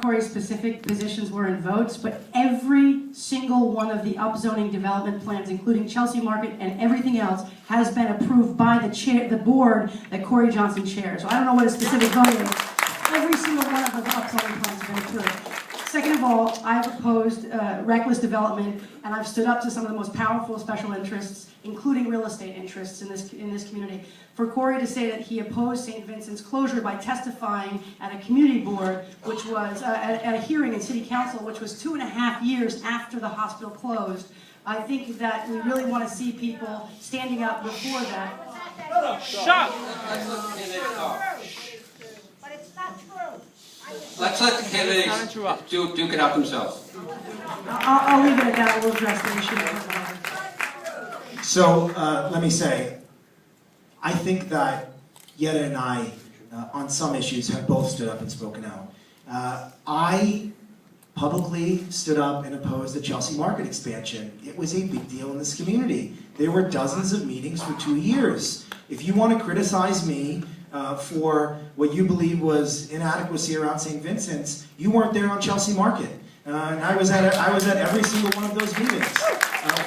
Corey's specific positions were in votes, but every single one of the upzoning development plans, including Chelsea Market and everything else, has been approved by the board that Corey Johnson chairs. So I don't know what his specific vote is. Every single one of the upzoning plans have been approved. Second of all, I've opposed reckless development, and I've stood up to some of the most powerful special interests, including real estate interests in this community. For Corey to say that he opposed St. Vincent's closure by testifying at a community board, which was at a hearing in City Council, which was 2.5 years after the hospital closed, I think that we really want to see people standing up before that. Shut! But it's not true. Let's let the candidates duke it out themselves. I'll leave it at that. We'll address the issue. So let me say, I think that Yetta and I, on some issues, have both stood up and spoken out. I publicly stood up and opposed the Chelsea Market expansion. It was a big deal in this community. There were dozens of meetings for 2 years. If you want to criticize me for what you believe was inadequacy around St. Vincent's, you weren't there on Chelsea Market. And I was at every single one of those meetings.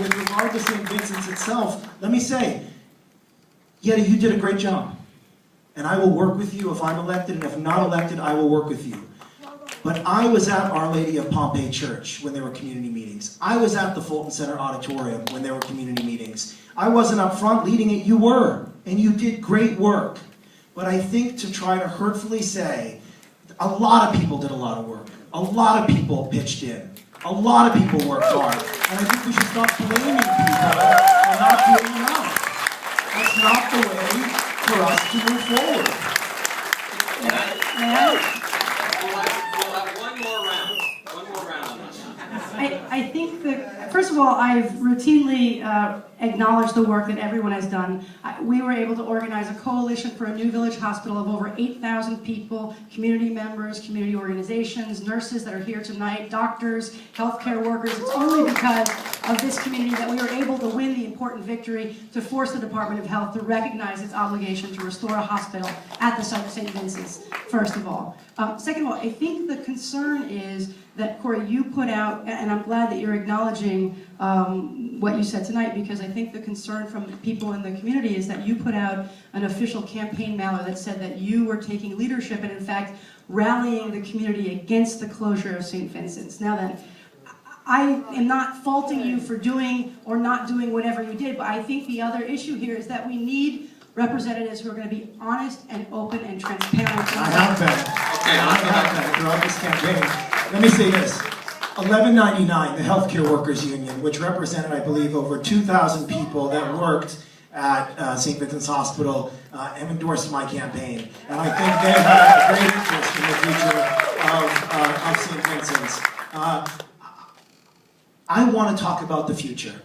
With regard to St. Vincent's itself, let me say, Yetta, you did a great job. And I will work with you if I'm elected, and if not elected, I will work with you. But I was at Our Lady of Pompeii Church when there were community meetings. I was at the Fulton Center Auditorium when there were community meetings. I wasn't up front leading it, you were. And you did great work. But I think to try to hurtfully say, a lot of people did a lot of work. A lot of people pitched in. A lot of people worked hard. And I think we should stop blaming people and not doing enough. That's not the way for us to move forward. We'll have one more round. One more round on this. I think that, first of all, I've routinely acknowledged the work that everyone has done. We were able to organize a coalition for a new village hospital of over 8,000 people, community members, community organizations, nurses that are here tonight, doctors, healthcare workers. It's only because of this community that we were able to win the important victory to force the Department of Health to recognize its obligation to restore a hospital at the site of St. Vincent's, first of all. Second of all, I think the concern is that, Corey, you put out, and I'm glad that you're acknowledging what you said tonight, because I think the concern from people in the community is that you put out an official campaign mailer that said that you were taking leadership and, in fact, rallying the community against the closure of St. Vincent's. Now then, I am not faulting you for doing or not doing whatever you did, but I think the other issue here is that we need representatives who are going to be honest and open and transparent. I have been. Okay, I have been throughout this campaign. Let me say this. 1199, the Healthcare Workers Union, which represented, I believe, over 2,000 people that worked at St. Vincent's Hospital, have endorsed my campaign. And I think they have a great interest in the future of St. Vincent's. I want to talk about the future.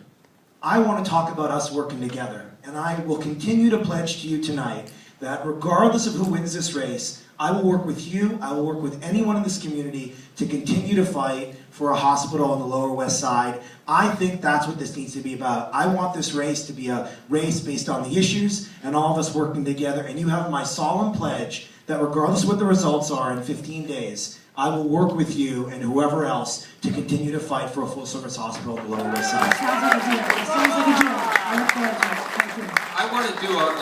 I want to talk about us working together. And I will continue to pledge to you tonight that regardless of who wins this race, I will work with you, I will work with anyone in this community to continue to fight for a hospital on the Lower West Side. I think that's what this needs to be about. I want this race to be a race based on the issues and all of us working together. And you have my solemn pledge that regardless of what the results are in 15 days, I will work with you and whoever else to continue to fight for a full-service hospital on the Lower West Side. Sounds like a deal. Sounds like a deal. I look forward to it. Thank you. I want to do a